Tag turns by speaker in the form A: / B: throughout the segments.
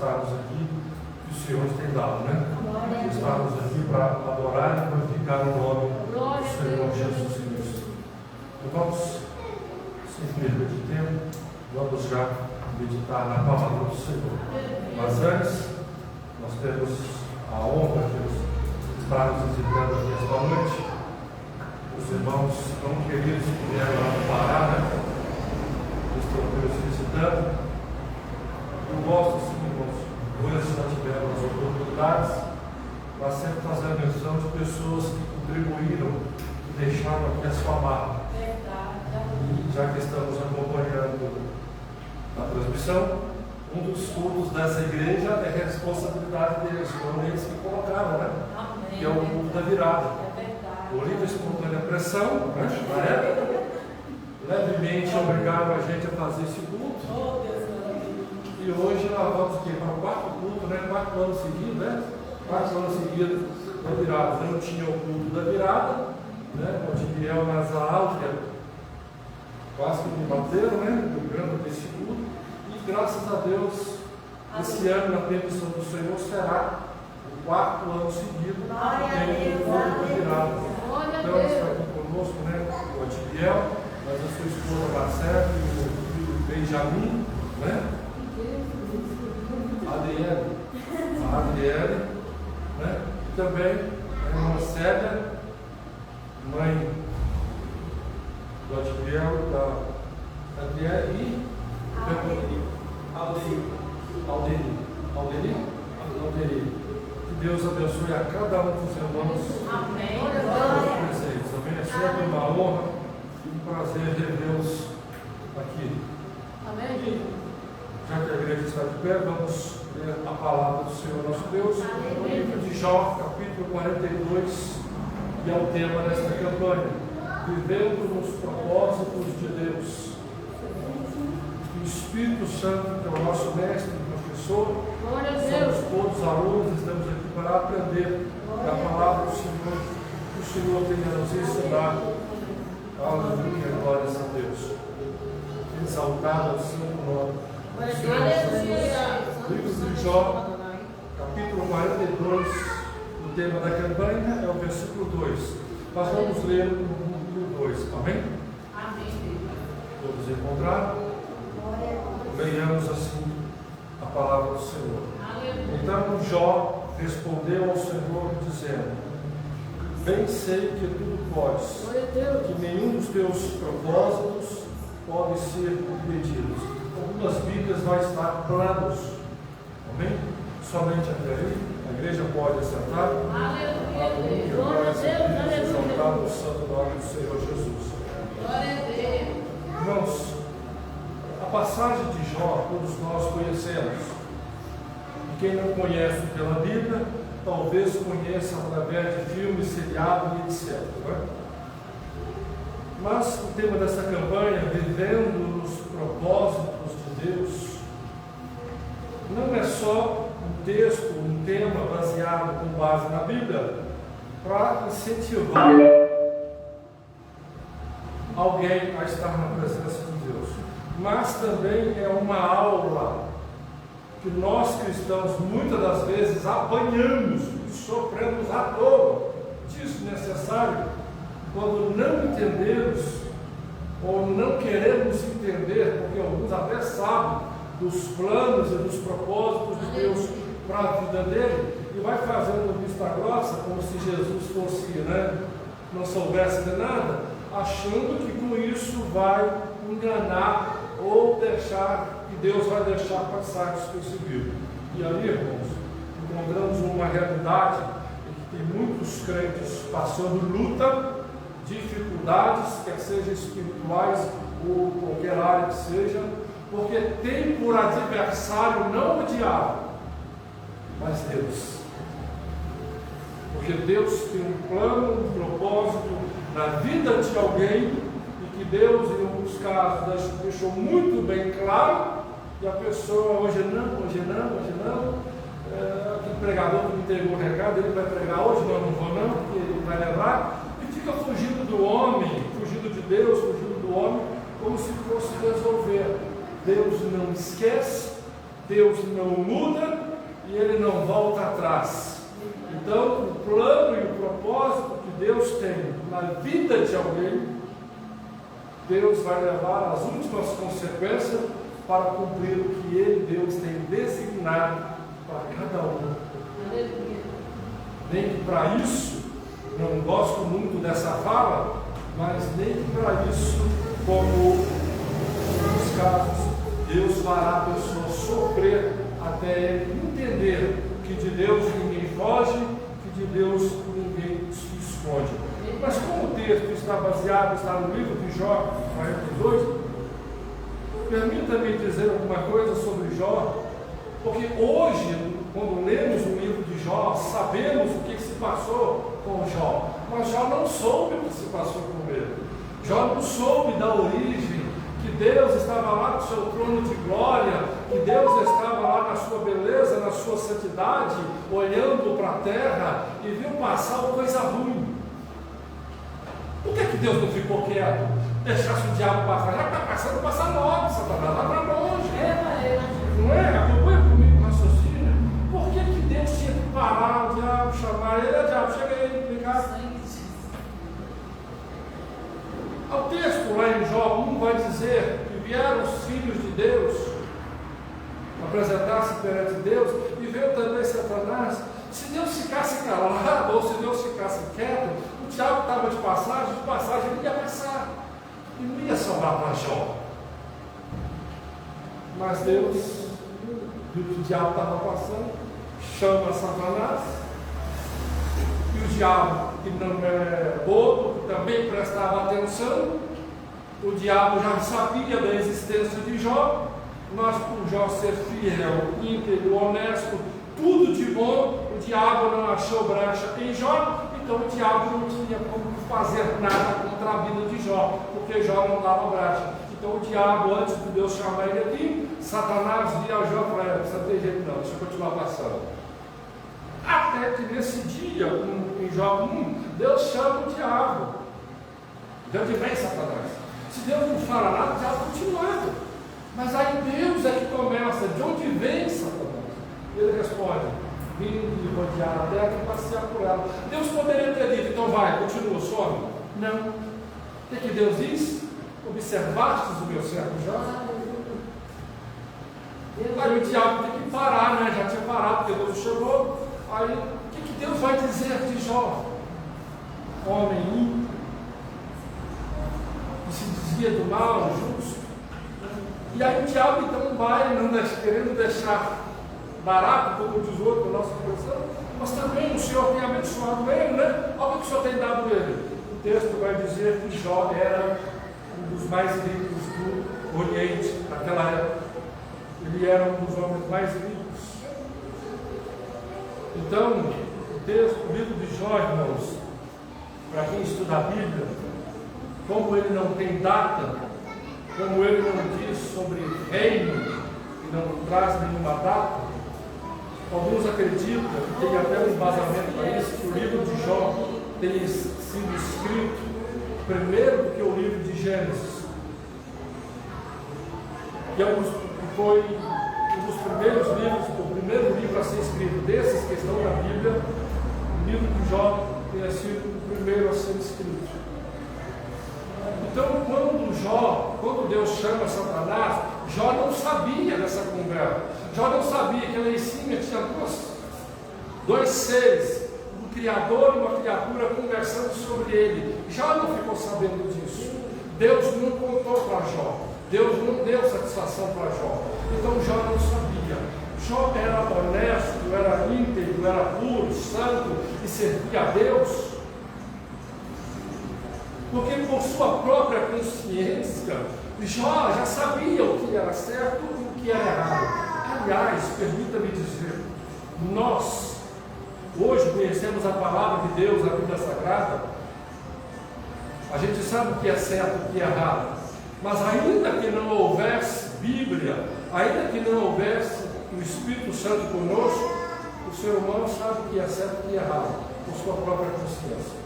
A: estarmos aqui que o Senhor tem dado, né? Estarmos aqui para adorar e glorificar o nome do Senhor Jesus Cristo. Então vamos, sem perda de tempo, vamos já meditar na palavra do Senhor. Mas antes, nós temos a honra de estarmos visitando aqui esta noite os irmãos tão queridos que vieram lá do Pará, né? Estão nos visitando. Eu gosto, assim, irmãos, hoje já tivemos as oportunidades, mas sempre fazendo menção de pessoas que contribuíram e deixaram aqui a sua marca. Já que estamos acompanhando a transmissão, um dos cultos dessa igreja é responsabilidade deles, foram eles que colocaram, né? Amém. Que é o culto da virada. Por livre espontânea pressão, né? Na época, levemente obrigaram a gente a fazer esse culto. E hoje nós vamos para o quarto culto, né? 4 anos seguidos, né? 4 anos seguidos da virada. Não tinha o culto da virada, né? O Tibiel nas Áustria quase que me bateram, né? Lembrando desse culto. E graças a Deus, esse ano, na permissão do Senhor, será o 4º ano seguido que tem o culto da virada. Então, está aqui conosco, né? O Tibiel, mas a sua esposa Marcela e o filho Benjamin, né? A Adriele, né? E também a irmã Célia, mãe do Tibiel, da Adriele e Alderi. Que Deus abençoe a cada um dos irmãos. Amém. Amém. É sempre uma honra e um prazer revê-los aqui. Amém. Já que a igreja está de pé, vamos ler a palavra do Senhor nosso Deus, no livro de Jó, capítulo 42, e é o tema desta campanha: vivendo nos propósitos de Deus. O Espírito Santo, que é o nosso mestre e professor, somos todos alunos, estamos aqui para aprender a palavra do Senhor, que o Senhor tem a nos ensinar. Aleluia, glórias a Deus. Exaltado o seu nome. Livro de Jó, capítulo 42, o tema da campanha é o versículo 2. Nós vamos ler o número 2, amém? Amém. Todos encontraram? Venhamos assim a palavra do Senhor. Então Jó respondeu ao Senhor dizendo: bem sei que tudo podes, que nenhum dos teus propósitos pode ser impedidos. Algumas Bíblias vai estar planos. Amém? Somente até aí. A igreja pode assentar. Aleluia. Glória a Deus. Exaltado o santo nome do Senhor Jesus. Glória a Deus. Irmãos, a passagem de Jó todos nós conhecemos. E quem não conhece pela Bíblia, talvez conheça através de filmes, seriados e etc. Né? Mas o tema dessa campanha, vivendo nos propósitos de Deus, não é só um texto, um tema baseado com base na Bíblia para incentivar alguém a estar na presença de Deus, mas também é uma aula que nós cristãos muitas das vezes apanhamos e sofremos à toa, desnecessário, quando não entendemos ou não queremos entender, porque alguns até sabem dos planos e dos propósitos de Deus para a vida dele, e vai fazendo vista grossa, como se Jesus fosse, né, não soubesse de nada, achando que com isso vai enganar ou deixar, que Deus vai deixar passar despercebido. E ali, irmãos, encontramos uma realidade em que tem muitos crentes passando luta, dificuldades, quer sejam espirituais ou qualquer área que seja, porque tem por adversário não o diabo, mas Deus. Porque Deus tem um plano, um propósito na vida de alguém, e que Deus, em alguns casos, deixou muito bem claro, e a pessoa hoje não, aquele pregador que me entregou o recado, ele vai pregar hoje, não vou não, porque ele vai levar, e fica fugindo do homem, fugindo de Deus, fugindo do homem, como se fosse resolver. Deus não esquece, Deus não muda e Ele não volta atrás. Então, o plano e o propósito que Deus tem na vida de alguém, Deus vai levar as últimas consequências para cumprir o que Ele, Deus, tem designado para cada um. Nem que para isso, não gosto muito dessa fala, mas nem que para isso, como nos casos, Deus fará a pessoa sofrer até ele entender que de Deus ninguém foge, que de Deus ninguém se esconde. Mas como o texto está no livro de Jó 42, permita-me dizer alguma coisa sobre Jó, porque hoje, quando lemos o livro de Jó, sabemos o que se passou com Jó, mas Jó não soube o que se passou com ele. Jó não soube da origem, que Deus estava lá no seu trono de glória, que Deus estava lá na sua beleza, na sua santidade, olhando para a terra e viu passar uma coisa ruim. Por que Deus não ficou quieto? Deixasse o diabo passar? Já está passando, passa logo, Satanás, lá para longe. Não é? Acompanha comigo o raciocínio. Por que Deus tinha que parar o diabo, chamar ele? Diabo, chega aí, explicar. O texto lá em Jó 1 vai dizer que vieram os filhos de Deus apresentar-se perante Deus e veio também Satanás. Se Deus ficasse calado ou se Deus ficasse quieto, o diabo estava de passagem ele ia passar e não ia sobrar para Jó. Mas Deus viu que o diabo estava passando, chama Satanás. E o diabo, que não é bobo, que também prestava atenção, o diabo já sabia da existência de Jó, mas por Jó ser fiel, íntegro, honesto, tudo de bom, o diabo não achou brecha em Jó, então o diabo não tinha como fazer nada contra a vida de Jó, porque Jó não dava brecha. Então o diabo, antes de Deus chamar ele aqui, Satanás via Jó para ele, não tem jeito não, deixa eu continuar passando. Até que nesse dia, em Jó 1, Deus chama o diabo. De onde vem Satanás? Se Deus não fala nada, o diabo continua. Mas aí Deus é que começa. De onde vem Satanás? Ele responde: vim de rodear a terra e passear por ela. Deus poderia ter dito: então vai, continua, some. Não. O que Deus diz? Observastes o meu servo Jó? Aí o diabo tem que parar, né? Já tinha parado, porque Deus o chamou. Aí, o que Deus vai dizer de Jó? Homem ímpio, que se desvia do mal, justo. E aí o diabo então vai, não querendo deixar barato, como diz o outro, a nossa conversão, mas também o Senhor tem abençoado ele, né? Olha o que o Senhor tem dado ele. O texto vai dizer que Jó era um dos mais ricos do Oriente, naquela época. Ele era um dos homens mais ricos. Então, o livro de Jó, irmãos, para quem estuda a Bíblia, como ele não tem data, como ele não diz sobre reino e não traz nenhuma data, alguns acreditam, que tem até um embasamento para isso, que o livro de Jó tenha sido escrito primeiro do que o livro de Gênesis, que foi um dos primeiros livros, o primeiro livro a ser escrito desses que estão na Bíblia. O livro de Jó tenha sido o primeiro a ser escrito. Então, quando Deus chama Satanás, Jó não sabia dessa conversa. Jó não sabia que lá em cima tinha dois seres, um criador e uma criatura conversando sobre ele. Jó não ficou sabendo disso. Deus não contou para Jó. Deus não deu satisfação para Jó. Então Jó não sabia. Jó era honesto, era íntegro, era puro, santo e servia a Deus. Porque por sua própria consciência, Jó já sabia o que era certo e o que era errado. Aliás, permita-me dizer, nós hoje conhecemos a palavra de Deus, a Bíblia Sagrada. A gente sabe o que é certo e o que é errado. Mas ainda que não houvesse Bíblia, ainda que não houvesse o Espírito Santo conosco, o ser humano sabe o que é certo e o que é errado, por sua própria consciência.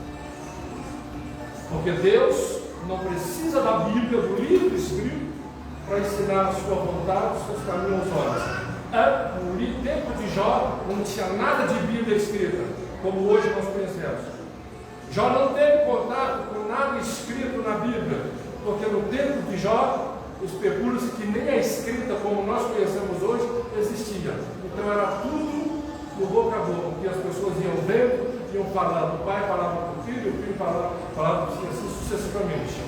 A: Porque Deus não precisa da Bíblia, do livro escrito, para ensinar a sua vontade, os seus caminhos aos homens. No tempo de Jó não tinha nada de Bíblia escrita, como hoje nós conhecemos. Jó não teve contato com nada escrito na Bíblia, porque no tempo de Jó, especula-se que nem a escrita como nós conhecemos hoje existia. Então era tudo no boca a boca, que as pessoas iam vendo, iam falando, o pai falava para o filho falava assim sucessivamente.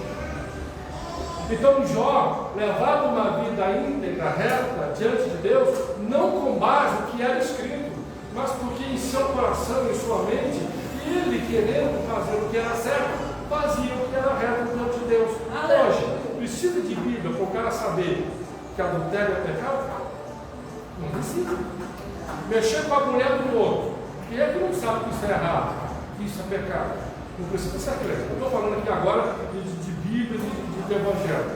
A: Então Jó, levava uma vida íntegra, reta, diante de Deus, não com base no que era escrito, mas porque em seu coração, em sua mente, ele querendo fazer o que era certo, fazia o que era reto diante de Deus. Hoje, precisa de Bíblia para o cara saber que adultério é pecado? Não precisa. Mexer com a mulher do outro, quem é que não sabe que isso é errado, que isso é pecado? Não precisa ser crente. Eu estou falando aqui agora de Bíblia, de Evangelho.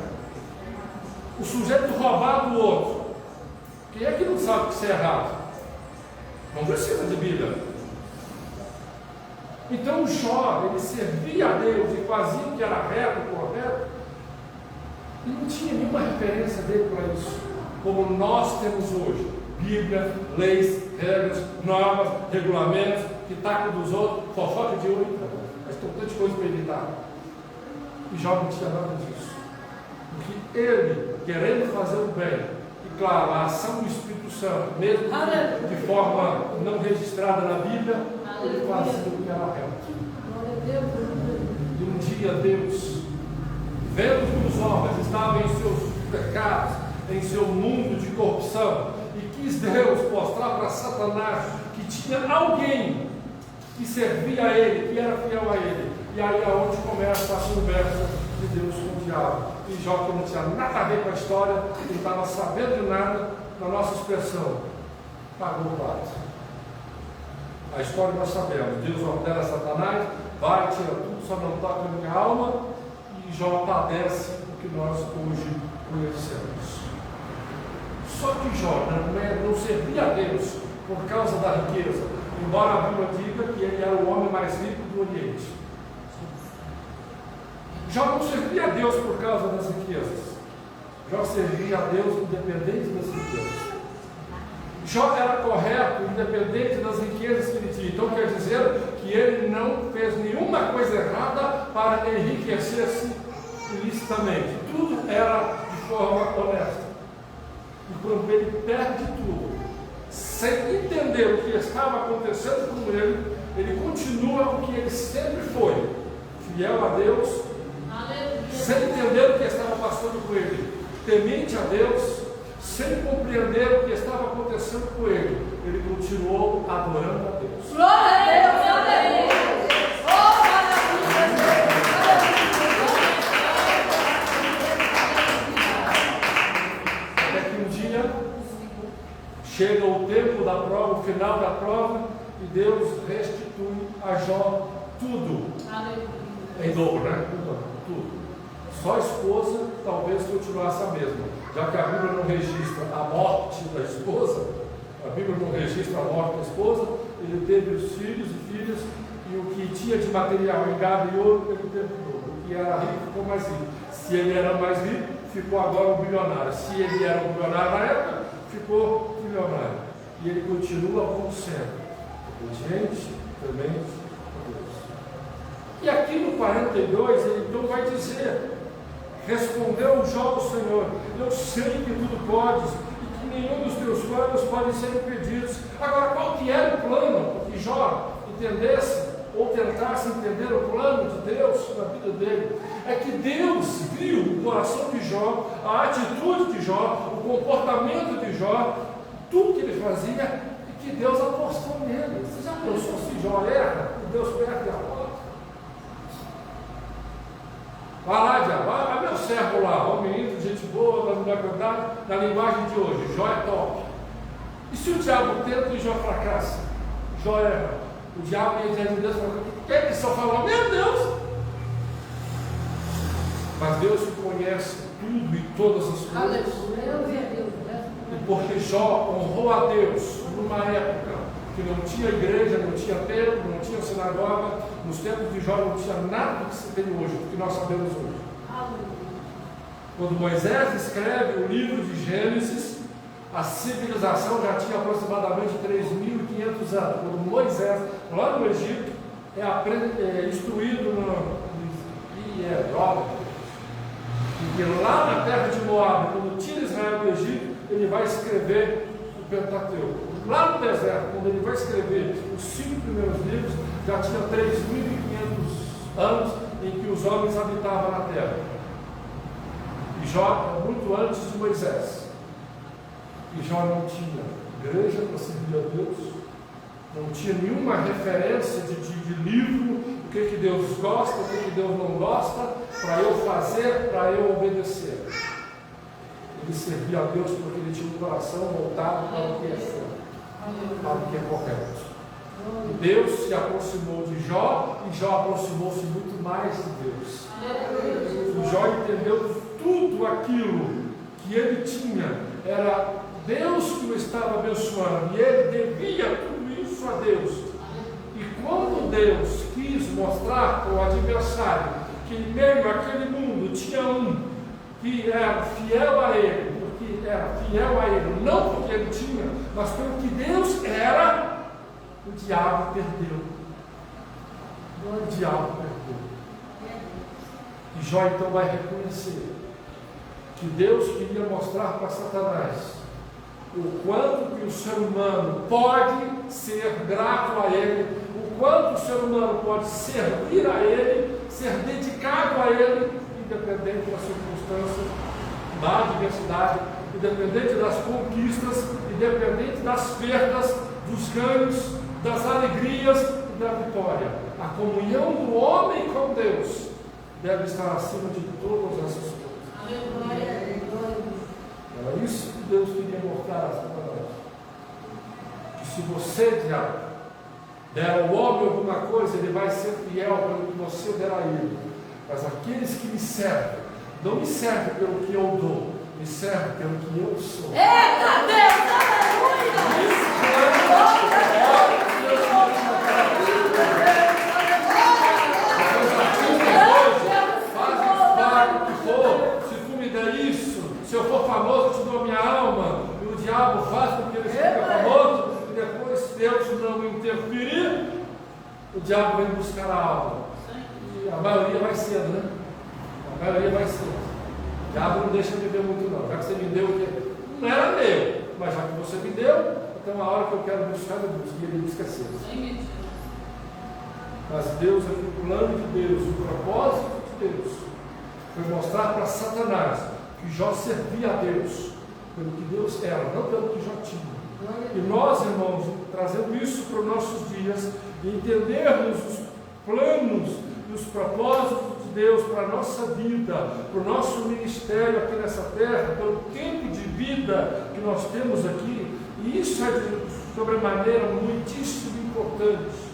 A: O sujeito roubar do outro, quem é que não sabe que isso é errado? Não precisa de Bíblia. Então o Jó, ele servia a Deus e fazia o que era reto, correto, e não tinha nenhuma referência dele para isso, como nós temos hoje. Bíblia, leis, regras, normas, regulamentos, que taca dos outros, fofoca de um, mas tem tanta coisa para evitar. E Jó não tinha nada disso. Porque ele, querendo fazer o bem, e claro, a ação do Espírito Santo, mesmo de forma não registrada na Bíblia, ele fazia o que era reto. E um dia Deus, vendo que os homens estavam em seus pecados, em seu mundo de corrupção, e quis Deus mostrar para Satanás que tinha alguém que servia a ele, que era fiel a ele. E aí é onde começa a conversa de Deus com o diabo. E Jó, que não tinha nada a ver com a história, não estava sabendo de nada, na nossa expressão, pagou o pato. A história nós sabemos. Deus ordena a Satanás, vai, tira tudo, só não toca na minha alma, e Jó padece o que nós hoje conhecemos. Só que Jó não servia a Deus por causa da riqueza, embora a Bíblia diga que ele era o homem mais rico do Oriente. Jó não servia a Deus por causa das riquezas. Jó servia a Deus independente das riquezas. Jó era correto, independente das riquezas que ele tinha. Então quer dizer que ele não fez nenhuma coisa errada para enriquecer-se ilicitamente. Tudo era de forma honesta. E quando ele perde tudo, sem entender o que estava acontecendo com ele, ele continua o que ele sempre foi, fiel a Deus, sem entender o que estava passando com ele, temente a Deus, sem compreender o que estava acontecendo com ele. Ele continuou adorando a Deus.
B: Glória a Deus, glória a Deus.
A: Chega o tempo da prova, o final da prova, e Deus restitui a Jó tudo. Em dobro, né? Tudo. Só a esposa talvez continuasse a mesma. Já que a Bíblia não registra a morte da esposa, a Bíblia não registra a morte da esposa, ele teve os filhos e filhas, e o que tinha de material em gado e ouro, ele teve tudo. O que era rico ficou mais rico. Se ele era mais rico, ficou agora um bilionário. Se ele era um bilionário na época, ficou milionário. E ele continua como sendo obediente, temente a Deus. E aqui no 42, ele então vai dizer: respondeu Jó ao Senhor, eu sei que tudo podes, e que nenhum dos teus planos pode ser impedidos. Agora, qual que era o plano que Jó entendesse, ou tentasse entender o plano de Deus na vida dele? É que Deus viu o coração de Jó, a atitude de Jó, o comportamento de Jó, tudo que ele fazia, e que Deus apostou nele. Você já pensou se Jó erra e Deus perde a porta? Vai lá, diabo, vai meu servo lá, homem índio, gente boa, não vai contar, na linguagem de hoje, Jó é top. E se o diabo tenta e Jó fracassa? Jó erra. O diabo ia diante de Deus e falou: quem que só falou? Meu Deus! Mas Deus conhece tudo e todas as coisas. E porque Jó honrou a Deus numa época que não tinha igreja, não tinha templo, não tinha sinagoga, nos tempos de Jó não tinha nada do que se tem hoje, do que nós sabemos hoje. Quando Moisés escreve o livro de Gênesis, A civilização já tinha aproximadamente 3.500 anos. Quando Moisés, lá no Egito, é instruído no hierógrafos, e lá na terra de Moab, quando tira Israel do Egito, ele vai escrever o Pentateuco. Lá no deserto, quando ele vai escrever os 5 primeiros livros, já tinha 3.500 anos em que os homens habitavam na terra. E Jó é muito antes de Moisés. E Jó não tinha igreja para servir a Deus, não tinha nenhuma referência de livro, o que Deus gosta, o que Deus não gosta, para eu fazer, para eu obedecer. Ele servia a Deus porque ele tinha um coração voltado para o que é certo, para o que é correto. E Deus se aproximou de Jó, e Jó aproximou-se muito mais de Deus. E Jó entendeu tudo aquilo que ele tinha, era Deus que o estava abençoando, e ele devia tudo isso a Deus. E quando Deus quis mostrar para o adversário que em meio àquele mundo tinha um que era fiel a ele, porque era fiel a ele, não porque ele tinha, mas pelo que Deus era, o diabo perdeu. O diabo perdeu. E Jó então vai reconhecer que Deus queria mostrar para Satanás o quanto que o ser humano pode ser grato a ele, o quanto o ser humano pode servir a ele, ser dedicado a ele, independente das circunstâncias, da adversidade, independente das conquistas, independente das perdas, dos ganhos, das alegrias e da vitória. A comunhão do homem com Deus deve estar acima de todas essas coisas. Era isso que Deus queria mostrar a Satanás. Que se você, diabo, der ao homem alguma coisa, ele vai ser fiel pelo que você der a ele. Mas aqueles que me servem, não me servem pelo que eu dou, me servem pelo que eu sou.
B: Eita Deus,
A: se eu for famoso, eu te dou a minha alma. E o diabo faz com que ele fique famoso. E depois, se Deus não interferir, o diabo vem buscar a alma. E a maioria vai cedo, né? A maioria vai cedo. O diabo não deixa me ver muito, não. Já que você me deu o que não era meu, mas já que você me deu, então a hora que eu quero buscar, eu busco. E ele busca cedo. Mas Deus, aqui, o plano de Deus, o propósito de Deus, foi mostrar para Satanás que Jó servia a Deus pelo que Deus era, não pelo que Jó tinha. E nós, irmãos, trazendo isso para os nossos dias, e entendermos os planos e os propósitos de Deus para a nossa vida, para o nosso ministério aqui nessa terra, pelo tempo de vida que nós temos aqui, e isso é de sobremaneira muitíssimo importante,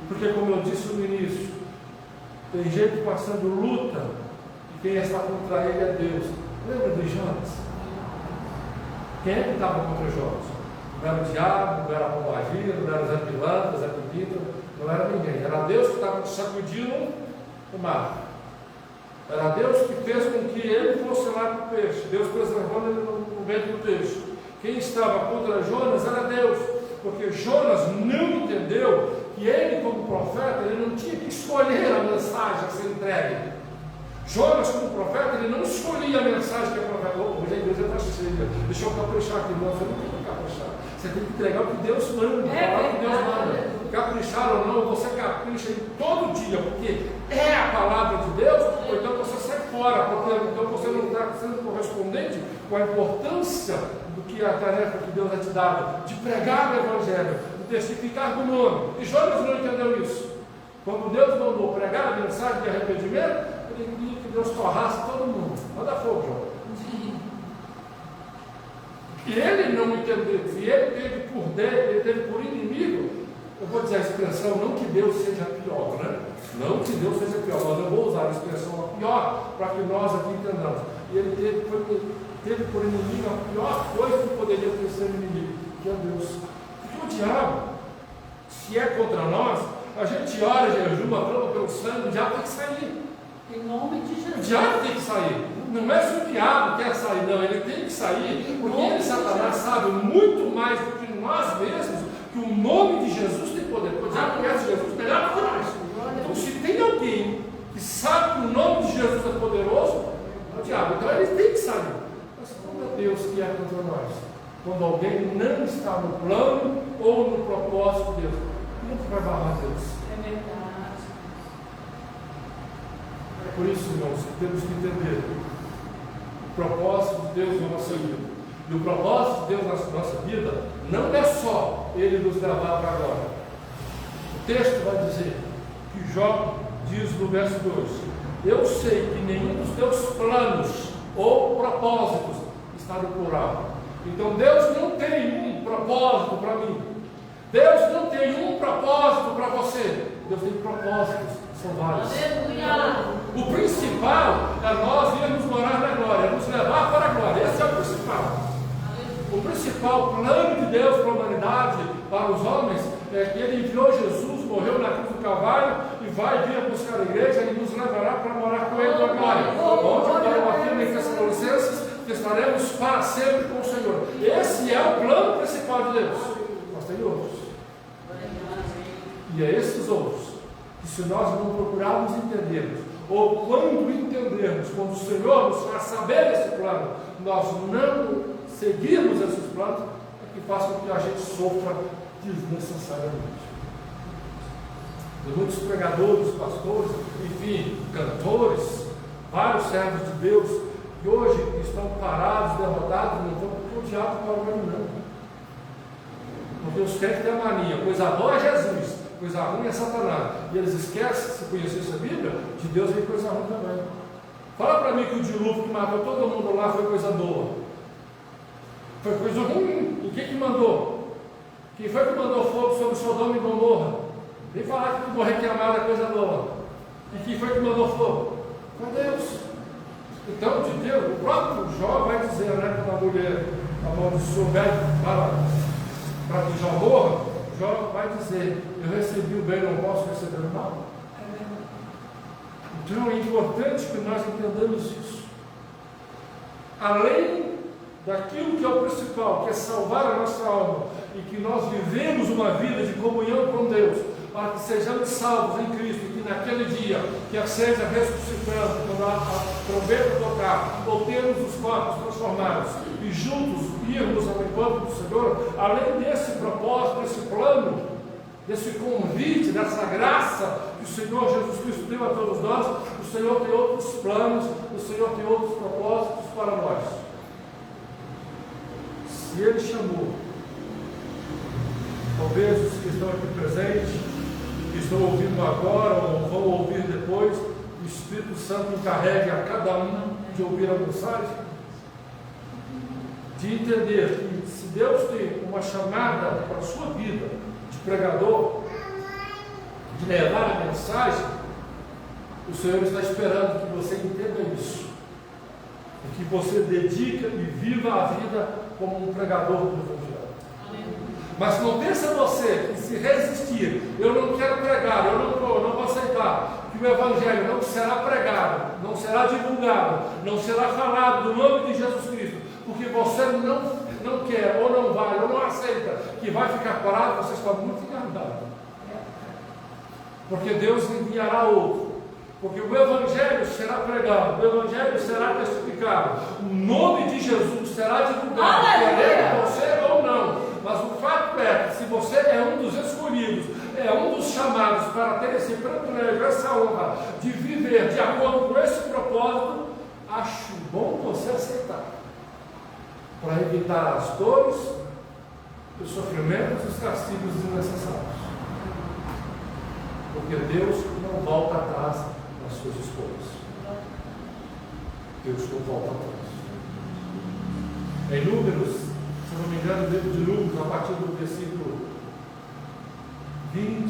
A: porque, como eu disse no início, tem gente passando luta, quem está contra ele é Deus. Lembra de Jonas? Quem é que estava contra Jonas? Não era o diabo, não era a pombagira, não era o Zé Pilantra, Zé Pepita, não era ninguém. Era Deus que estava sacudindo o mar. Era Deus que fez com que ele fosse lá para o peixe. Deus preservando ele no ventre do peixe. Quem estava contra Jonas era Deus, porque Jonas não entendeu que ele, como profeta, ele não tinha que escolher a mensagem a ser entregue. Jonas, como profeta, ele não escolhia a mensagem que é profeta. Hoje a igreja está cheia. Deixa eu caprichar aqui. Não, você não tem que caprichar. Você tem que entregar o que Deus manda. Falar o que Deus manda. Caprichar ou não, você capricha todo dia, porque é a palavra de Deus, ou então você sai fora, porque então você não está sendo correspondente com a importância do que é a tarefa que Deus é te dado, de pregar o Evangelho, de testificar do nome. E Jonas não entendeu isso. Quando Deus mandou pregar a mensagem de arrependimento, ele queria que Deus torrasse todo mundo. Manda fogo, João. E ele não entendeu, e ele teve por dentro, ele teve por inimigo, eu vou dizer a expressão, não que Deus seja pior, né? Não que Deus seja pior, mas eu vou usar a expressão pior para que nós aqui entendamos. E ele teve por inimigo a pior coisa que poderia ter sido inimigo, que é Deus. Porque o diabo, se é contra nós, a gente ora, jejuma, clama pelo sangue, o diabo tem que sair.
B: Em nome de Jesus.
A: O diabo tem que sair. Não é se o diabo quer sair, não, ele tem que sair, porque ele, Satanás, sabe muito mais do que nós mesmos que o nome de Jesus tem poder. Porque o diabo conhece Jesus melhor do que nós. Então, se tem alguém que sabe que o nome de Jesus é poderoso, é o diabo. Então ele tem que sair. Mas como é Deus que é contra nós? Quando alguém não está no plano ou no propósito de Deus, nunca vai barrar Deus.
B: É verdade.
A: Por isso, irmãos, temos que entender o propósito de Deus na nossa vida. E o propósito de Deus na nossa vida não é só Ele nos levar para agora. O texto vai dizer que Jó diz no verso 2: eu sei que nenhum dos teus planos ou propósitos está no plural. Então Deus não tem um propósito para mim. Deus não tem um propósito para você. Deus tem propósitos, são vários.
B: Aleluia.
A: O principal é nós irmos morar na glória, nos levar para a glória. Esse é o principal. O principal plano de Deus para a humanidade, para os homens, é que Ele enviou Jesus, morreu na cruz do Calvário e vai vir buscar a igreja e nos levará para morar com Ele na glória. Onde Paulo afirma em Tessalonicenses que estaremos para sempre com o Senhor. Esse é o plano principal de Deus. Mas tem outros. E é esses outros que, se nós não procurarmos entendermos, ou quando entendermos, quando o Senhor nos faz saber esse plano, nós não seguirmos esses planos, é que faz com que a gente sofra desnecessariamente. E muitos pregadores, pastores, enfim, cantores, vários servos de Deus, que hoje estão parados, derrotados, não vão porque o diabo está olhando, não. Porque os crentes têm a mania, coisa boa é Jesus, coisa ruim é Satanás. E eles esquecem, se conhecesse a Bíblia, de Deus vem coisa ruim também. Fala para mim que o dilúvio que matou todo mundo lá foi coisa boa. Foi coisa ruim. E quem que mandou? Quem foi que mandou fogo sobre Sodoma e Gomorra? Vem falar que morrer queimado é coisa boa. E quem foi que mandou fogo? Foi Deus. Então, de Deus, o próprio Jó vai dizer, né, quando a mulher amaldiçoou o velho para que Jó morra, Jó vai dizer: eu recebi o bem, não posso receber o mal. Então é importante que nós entendamos isso. Além daquilo que é o principal, que é salvar a nossa alma, e que nós vivemos uma vida de comunhão com Deus, para que sejamos salvos em Cristo, e que naquele dia que a seja ressuscitando, quando a trombeta tocar, ou termos os corpos transformados, e juntos irmos ao encontro do Senhor, além desse propósito, desse plano, desse convite, dessa graça que o Senhor Jesus Cristo deu a todos nós, o Senhor tem outros planos, o Senhor tem outros propósitos para nós. Se Ele chamou, talvez os que estão aqui presentes, que estão ouvindo agora ou vão ouvir depois, o Espírito Santo encarregue a cada um de ouvir a mensagem, de entender que se Deus tem uma chamada para a sua vida de pregador, de levar a mensagem, o Senhor está esperando que você entenda isso, e que você dedique e viva a vida como um pregador do Evangelho. Mas não pensa você que, se resistir, eu não quero pregar, eu não vou aceitar, que o Evangelho não será pregado, não será divulgado, não será falado no nome de Jesus Cristo, porque você não quer, ou não vai, ou não aceita, que vai ficar parado, você está muito enganado. Porque Deus enviará outro, porque o Evangelho será pregado, o Evangelho será testificado, o nome de Jesus será divulgado, querendo você ou não. Mas o fato é que, se você é um dos escolhidos, é um dos chamados para ter esse privilégio, essa honra de viver de acordo com esse propósito, acho bom você aceitar, para evitar as dores, os sofrimentos e os castigos desnecessários. Porque Deus não volta atrás nas suas escolhas. Deus não volta atrás. Em Números, se não me engano, livro de Números, a partir do versículo 20,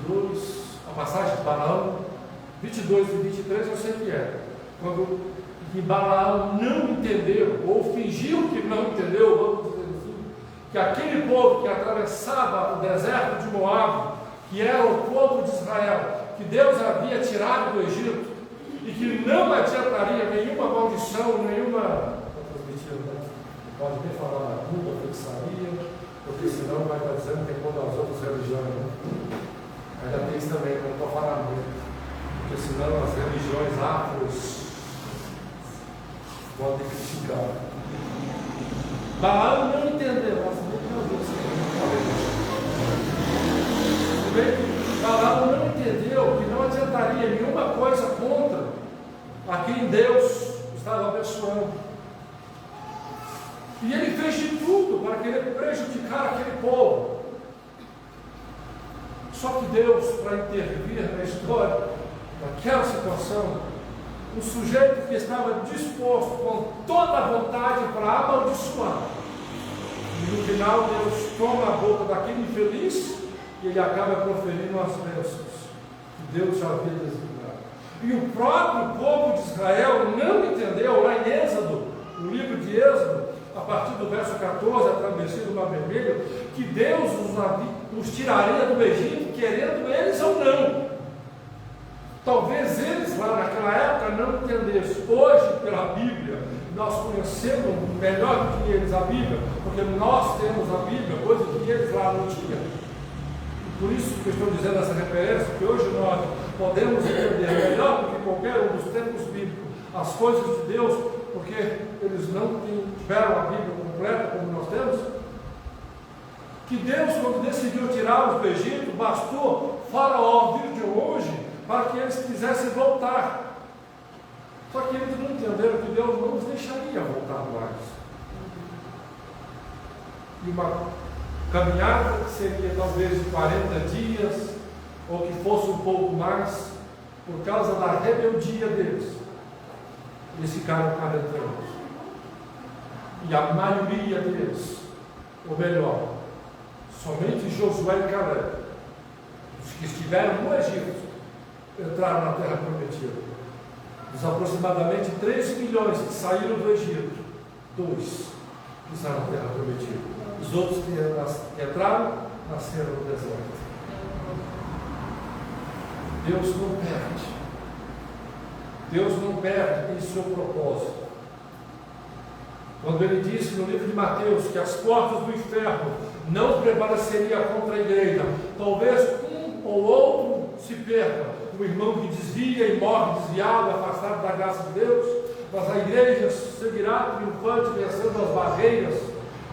A: 22, a passagem de Balaão, 22 e 23, eu sei que é. Quando que Balaão não entendeu, ou fingiu que não entendeu, vamos dizer assim, que aquele povo que atravessava o deserto de Moabe, que era o povo de Israel, que Deus havia tirado do Egito, e que não adiantaria nenhuma maldição, nenhuma. Pode nem falar na culpa, feitiçaria, porque senão vai estar dizendo que tem contra as outras religiões. Né? Ainda tem isso também, não estou falando muito. Porque senão as religiões afros podem criticar. Balaão não entendeu. Nossa, meu Deus, Balaão não entendeu que não adiantaria nenhuma coisa contra a quem Deus estava abençoando. E ele fez de tudo para querer prejudicar aquele povo. Só que Deus, para intervir na história, naquela situação, um sujeito que estava disposto com toda a vontade para amaldiçoar. E no final Deus toma a boca daquele infeliz e ele acaba proferindo as bênçãos que Deus já havia designado. E o próprio povo de Israel não entendeu, lá em Êxodo, no livro de Êxodo, a partir do verso 14, a travessia do Mar Vermelho, que Deus os tiraria do Egito, querendo eles ou não. Talvez eles lá naquela época não entendessem. Hoje, pela Bíblia, nós conhecemos melhor do que eles a Bíblia, porque nós temos a Bíblia, coisa que eles lá não tinham. Por isso que eu estou dizendo essa referência, que hoje nós podemos entender melhor do que qualquer um dos tempos bíblicos as coisas de Deus, porque eles não tiveram a Bíblia completa como nós temos. Que Deus, quando decidiu tirá-los do Egito, bastou Faraó vir de longe para que eles quisessem voltar. Só que eles não entenderam que Deus não os deixaria voltar mais. E uma caminhada que seria talvez de 40 dias, ou que fosse um pouco mais, por causa da rebeldia deles, eles ficaram 40 anos. E a maioria deles, ou melhor, somente Josué e Caleb, os que estiveram no Egito, entraram na terra prometida. Dos aproximadamente 3 milhões que saíram do Egito, 2 pisaram na terra prometida. Os outros que entraram, nasceram no deserto. Deus não perde. Deus não perde em seu propósito. Quando ele disse no livro de Mateus que as portas do inferno não prevaleceriam contra a igreja, talvez um ou outro se perca, o irmão que desvia e morre desviado, afastado da graça de Deus, mas a igreja seguirá triunfante, vencendo as barreiras,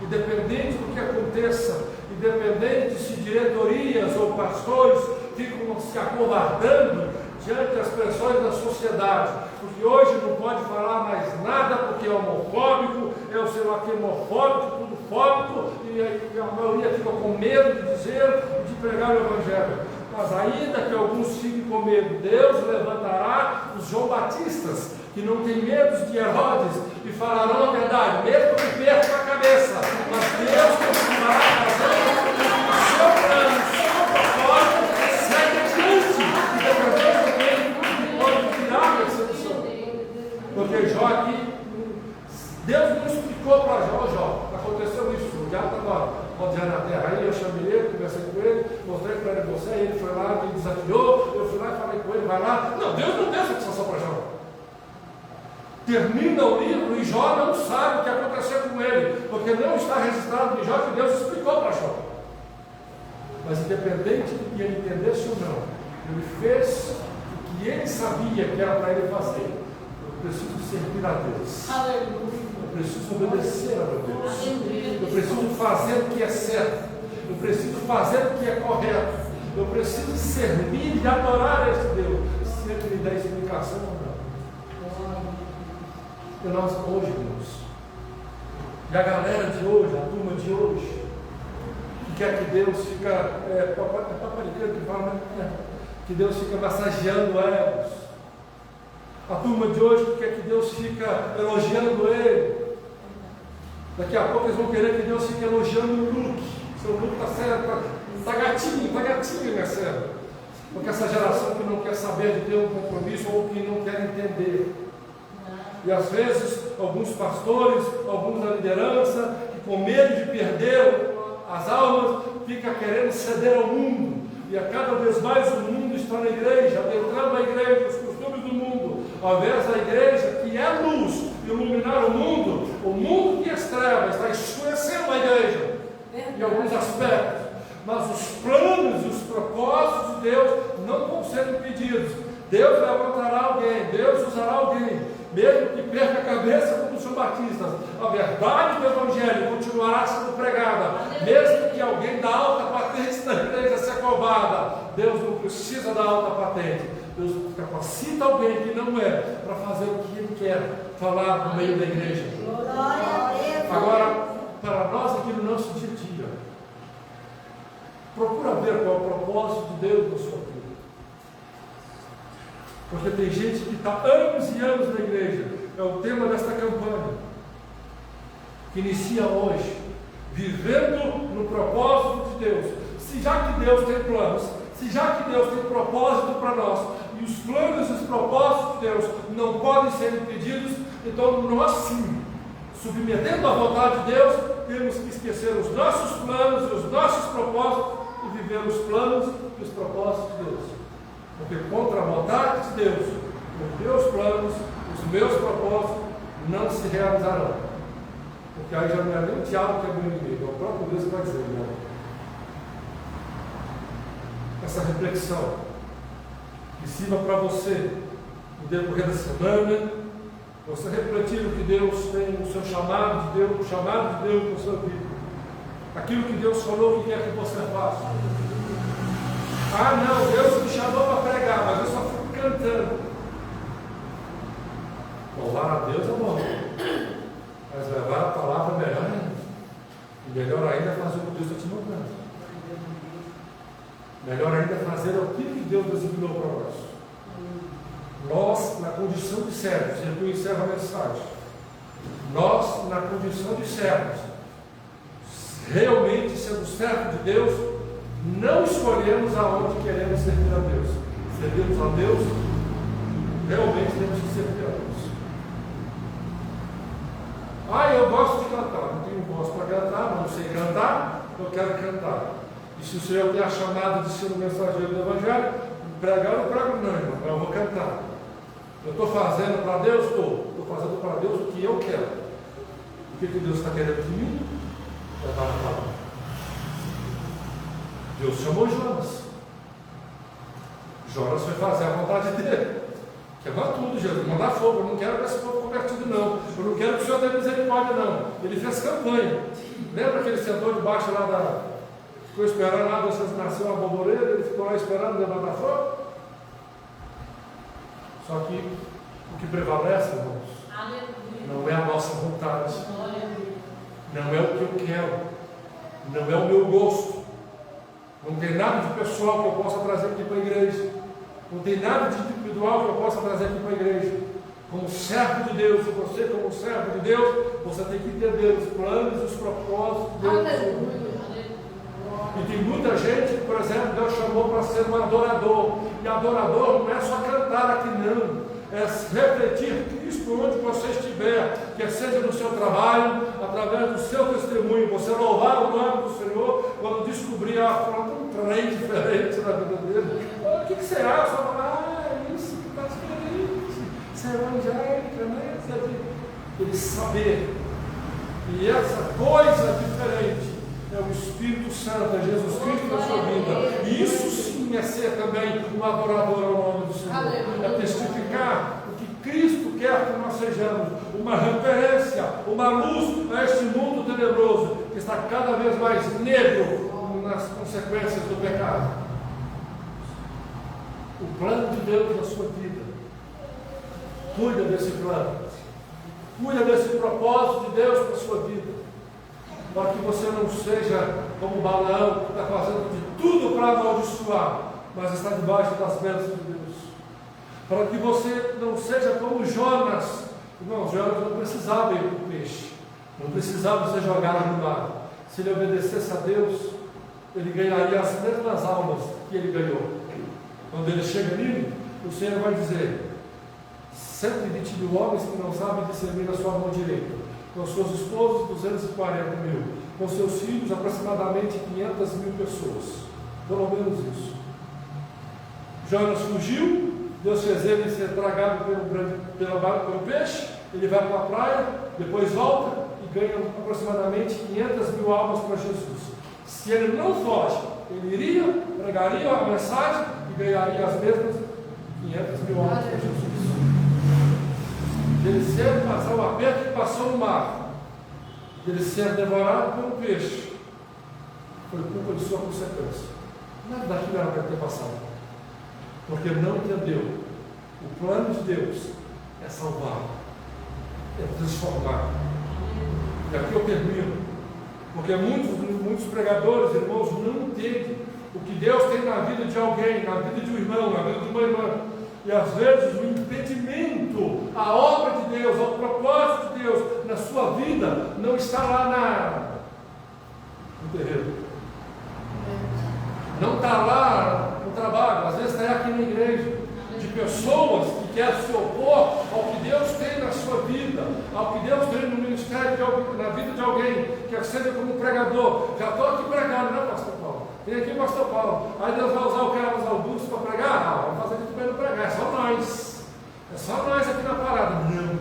A: independente do que aconteça, independente se diretorias ou pastores ficam se acovardando diante das pressões da sociedade, porque hoje não pode falar mais nada porque é homofóbico, é o sei lá que homofóbico, tudo fóbico, e a maioria fica com medo de dizer e de pregar o Evangelho. Mas ainda que alguns fiquem com medo, Deus levantará os João Batistas, que não têm medo de Herodes, e falarão a verdade, mesmo que percam a cabeça, mas Deus continuará fazendo o seu plano, o seu propósito, segue adiante, e dependendo pode tirar a percepção. Porque Jó aqui, Deus não explicou para Jó, aconteceu isso, o diabo estava rodeando a terra, aí eu chamei ele, conversei com ele, mostrei para ele você, ele foi lá, me desafiou, eu fui lá e falei com ele, vai lá. Não, Deus não deu satisfação para Jó. Termina o livro e Jó não sabe o que aconteceu com ele, porque não está registrado em Jó que Deus explicou para Jó. Mas independente de que ele entendesse ou não, ele fez o que ele sabia que era para ele fazer. Eu preciso servir a Deus.
B: Aleluia.
A: Eu preciso obedecer a meu Deus. Eu preciso fazer o que é certo. Eu preciso fazer o que é correto. Eu preciso servir e adorar esse Deus. Se ele me der explicação ou não. E nós hoje, irmãos, e a galera de hoje, a turma de hoje, que quer que Deus fica, paparicando que fala, né? Que Deus fica massageando elas. A turma de hoje que quer que Deus fica elogiando ele. Daqui a pouco eles vão querer que Deus fique elogiando o Luke. Seu Luke está certo, está gatinho, né, certo? Porque essa geração que não quer saber de ter um compromisso ou que não quer entender. E às vezes, alguns pastores, alguns da liderança, que com medo de perder as almas, fica querendo ceder ao mundo. E a cada vez mais o mundo está na igreja, adentrando a igreja, os costumes do mundo, Ao invés da igreja, que é luz, iluminar o mundo que as trevas está escurecendo a igreja em alguns aspectos. Mas os planos e os propósitos de Deus não vão ser impedidos. Deus levantará alguém, Deus usará alguém, mesmo que perca a cabeça como o João Batista. A verdade do Evangelho continuará sendo pregada, mesmo que alguém da alta patente da igreja se acovada. Deus não precisa da alta patente. Deus capacita alguém que não é, para fazer o que Ele quer falar no meio da igreja. Agora, para nós aqui no nosso dia a dia, procura ver qual é o propósito de Deus na sua vida. Porque tem gente que está anos e anos na igreja. É o tema desta campanha, que inicia hoje, vivendo no propósito de Deus. Se já que Deus tem planos, se já que Deus tem propósito para nós, e os planos e os propósitos de Deus não podem ser impedidos, então nós sim, submetendo à vontade de Deus, temos que esquecer os nossos planos e os nossos propósitos e viver os planos e os propósitos de Deus. Porque contra a vontade de Deus, os meus planos, os meus propósitos não se realizarão. Porque aí já não é nem o diabo que é meu inimigo, é o próprio Deus que vai dizer, não. Essa reflexão que sirva para você no decorrer da semana, você refletir o que Deus tem, o seu chamado de Deus, o chamado de Deus para a sua vida, aquilo que Deus falou que quer que você faça. Ah não, Deus me chamou para pregar, mas eu só fico cantando. Louvar a Deus é bom, mas levar a palavra melhor ainda. E melhor ainda é fazer o que Deus está te mandando. Melhor ainda é fazer aquilo que Deus designou para nós. Nós, na condição de servos, e eu encerro a mensagem, nós, na condição de servos, realmente sendo servos de Deus, não escolhemos aonde queremos servir a Deus. Servimos a Deus, realmente temos que servir a Deus. Ah, eu gosto de cantar, não tenho voz para cantar, não sei cantar, eu quero cantar. E se o Senhor tem a chamada de ser um mensageiro do Evangelho, pregar eu prego não, irmão, eu vou cantar. Eu estou fazendo para Deus? Estou fazendo para Deus o que eu quero. O que Deus está querendo de mim? Levar a palavra. Deus chamou Jonas. Jonas foi fazer a vontade dele. Queimar tudo, Jesus, mandar fogo. Eu não quero ver esse povo convertido, não. Eu não quero que o Senhor tenha misericórdia, não. Ele fez campanha. Lembra que ele sentou debaixo lá da. Ficou esperando lá, vocês nasceu uma borboleta, ele ficou lá esperando levantar fogo? Só que o que prevalece, irmãos, não é a nossa vontade. Não é o que eu quero. Não é o meu gosto. Não tem nada de pessoal que eu possa trazer aqui para a igreja. Não tem nada de individual que eu possa trazer aqui para a igreja. Como servo de Deus, você como servo de Deus, você tem que entender os planos e os propósitos de Deus. E tem muita gente, por exemplo, Deus chamou para ser um adorador. E adorador não é só cantar aqui, não. É refletir Cristo onde você estiver, quer seja no seu trabalho, através do seu testemunho, você louvar o nome do Senhor, quando descobrir um trem diferente na vida dele. O que será? Só falar, isso que está diferente. Será evangélica, né? Ele saber. E essa coisa diferente é o Espírito Santo, é Jesus Cristo na sua vida. E isso sim é ser também um adorador ao nome do Senhor. É testificar o que Cristo quer que nós sejamos. Uma referência, uma luz a este mundo tenebroso que está cada vez mais negro nas consequências do pecado. O plano de Deus na sua vida. Cuida desse plano. Cuida desse propósito de Deus para a sua vida. Para que você não seja como Balaão, que está fazendo de tudo para amaldiçoar, mas está debaixo das bênçãos de Deus. Para que você não seja como Jonas. Irmão, Jonas não precisava ir para o peixe, não precisava ser jogado no mar. Se ele obedecesse a Deus, ele ganharia as mesmas almas que ele ganhou. Quando ele chega ali, o Senhor vai dizer: 120 mil homens que não sabem discernir a sua mão direita, com suas esposas 240 mil, com seus filhos aproximadamente 500 mil pessoas, pelo menos isso. Jonas fugiu, Deus fez ele ser tragado pelo peixe, ele vai para a praia, depois volta e ganha aproximadamente 500 mil almas para Jesus. Se ele não foge, ele iria, pregaria a mensagem e ganharia as mesmas 500 mil almas para Jesus. Ele ser passar o aperto que passou no mar, ele ser devorado pelo peixe, foi culpa de sua consequência. Nada daquilo era para ter passado, porque não entendeu. O plano de Deus é salvar, é transformar. E aqui eu termino, porque muitos pregadores, irmãos, não entendem o que Deus tem na vida de alguém, na vida de um irmão, na vida de uma irmã. E às vezes o impedimento, a obra de Deus, o propósito de Deus na sua vida não está lá no terreiro. Não está lá no trabalho, às vezes está aqui na igreja, de pessoas que querem se opor ao que Deus tem na sua vida, ao que Deus tem no ministério, na vida de alguém, quer seja como pregador. Já estou aqui pregando, né, pastor Paulo? Tem aqui o pastor Paulo. Aí Deus vai usar o Carlos Augusto para pregar? Não, vamos fazer aqui para ele pregar, é só nós. É só nós aqui na parada. Não.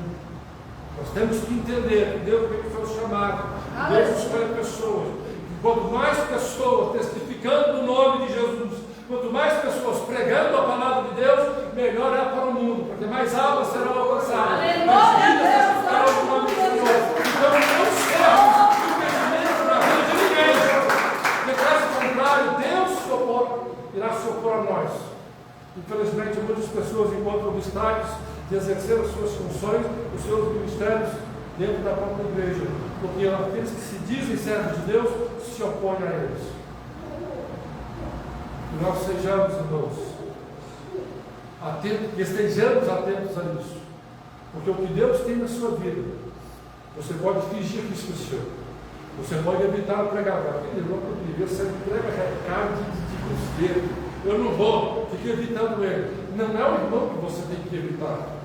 A: Nós temos que entender que Deus foi chamado, Deus escolhe pessoas. Quanto mais pessoas testificando o nome de Jesus, quanto mais pessoas pregando a palavra de Deus, melhor é para o mundo, porque mais almas serão alcançadas, mais vidas testificarão o nome do Senhor. Então não serve impedimento na vida de ninguém, porque caso contrário, Deus irá se opor a nós. Infelizmente, muitas pessoas encontram obstáculos de exercer as suas funções, os seus ministérios dentro da própria igreja, porque aqueles que se dizem servos de Deus se opõem a eles. Que nós sejamos, irmãos, atentos, que estejamos atentos a isso, porque o que Deus tem na sua vida, você pode fingir que esqueceu, você pode evitar o pregador. Aquele irmão que eu devia, você entrega recado de conselho, eu não vou, fique evitando ele. Não é o irmão que você tem que evitar.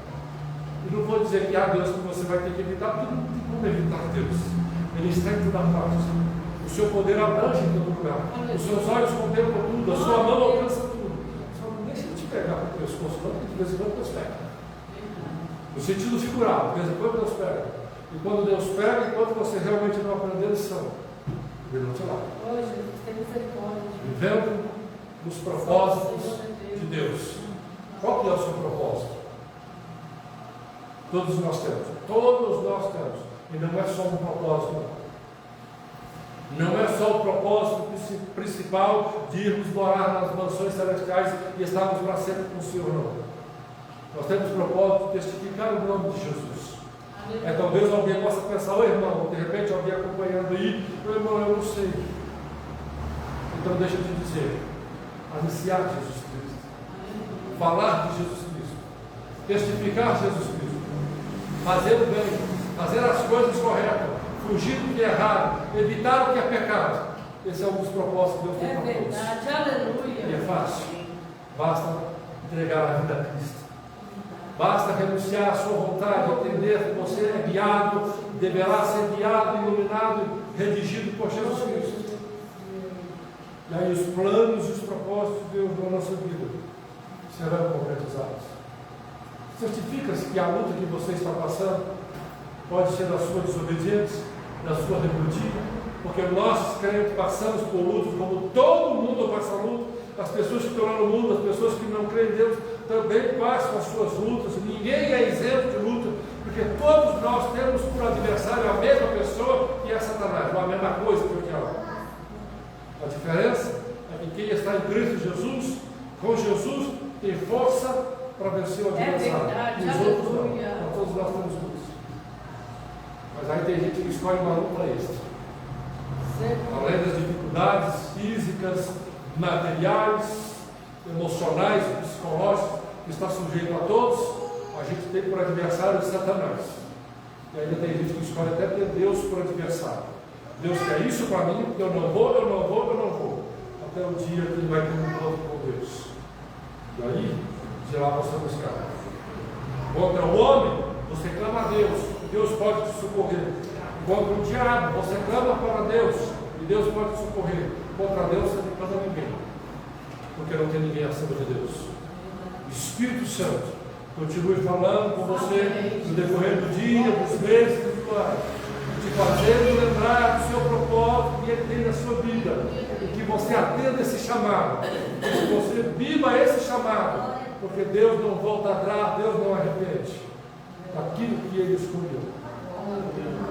A: Eu não vou dizer que há Deus que você vai ter que evitar, porque não tem como evitar Deus. Ele está em toda parte. O seu poder abrange em todo lugar. Os seus olhos contemplam tudo, a sua mão alcança tudo. Só não deixa de te pegar pelo pescoço, não, porque de vez em quando Deus pega. No sentido figurado, de vez em quando Deus pega. E quando Deus pega, enquanto você realmente não aprender a lição, Ele não te larga. Vivendo nos propósitos de Deus. Qual que é o seu propósito? Todos nós temos. Todos nós temos. E não é só um propósito. Não é só o propósito principal de irmos morar nas mansões celestiais e estarmos para sempre com o Senhor, não. Nós temos o propósito de testificar o nome de Jesus. É, talvez alguém possa pensar, ô irmão, de repente alguém acompanhando aí, ô irmão, eu não sei. Então deixa eu te dizer, anunciar Jesus Cristo, falar de Jesus Cristo, testificar Jesus Cristo, fazer o bem, fazer as coisas corretas, fugir do que é errado, evitar o que é pecado. Esse é um dos propósitos que Deus tem para todos.
B: Aleluia.
A: E é fácil, basta entregar a vida a Cristo. Basta renunciar à sua vontade, entender que você é guiado, deverá ser guiado, iluminado, redigido por Jesus Cristo. E aí os planos e os propósitos de Deus na nossa vida serão concretizados. Certifica-se que a luta que você está passando pode ser da sua desobediência, da sua rebeldia, porque nós crentes passamos por lutas como todo mundo passa luta. As pessoas que estão lá no mundo, as pessoas que não creem em Deus, também passam as suas lutas. Ninguém é isento de luta, porque todos nós temos por adversário a mesma pessoa que é Satanás, a mesma coisa que o diabo. A diferença é que quem está em Cristo Jesus, com Jesus, tem força para vencer o adversário. E os outros não. Então, todos nós temos lutas. Mas aí tem gente que escolhe uma luta extra. Além das dificuldades físicas, materiais, emocionais, psicológicos, que está sujeito a todos, a gente tem por adversário Satanás. E ainda tem gente que escolhe até ter Deus por adversário. Deus quer isso para mim, eu não vou. Até o dia que ele vai ter um encontro com Deus. E aí, de lá você buscar. Contra o homem, você clama a Deus, Deus pode te socorrer. Contra o diabo, você clama para Deus, e Deus pode te socorrer. Contra Deus, você não clama a ninguém, porque não tem ninguém acima de Deus. Espírito Santo continue falando com você no decorrer do dia, dos meses, dos anos, te fazendo lembrar do seu propósito que Ele tem na sua vida, e que você atenda esse chamado, que você viva esse chamado, porque Deus não volta atrás, Deus não arrepende daquilo que Ele escolheu.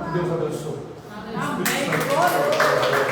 A: Que Deus abençoe.
B: Amém.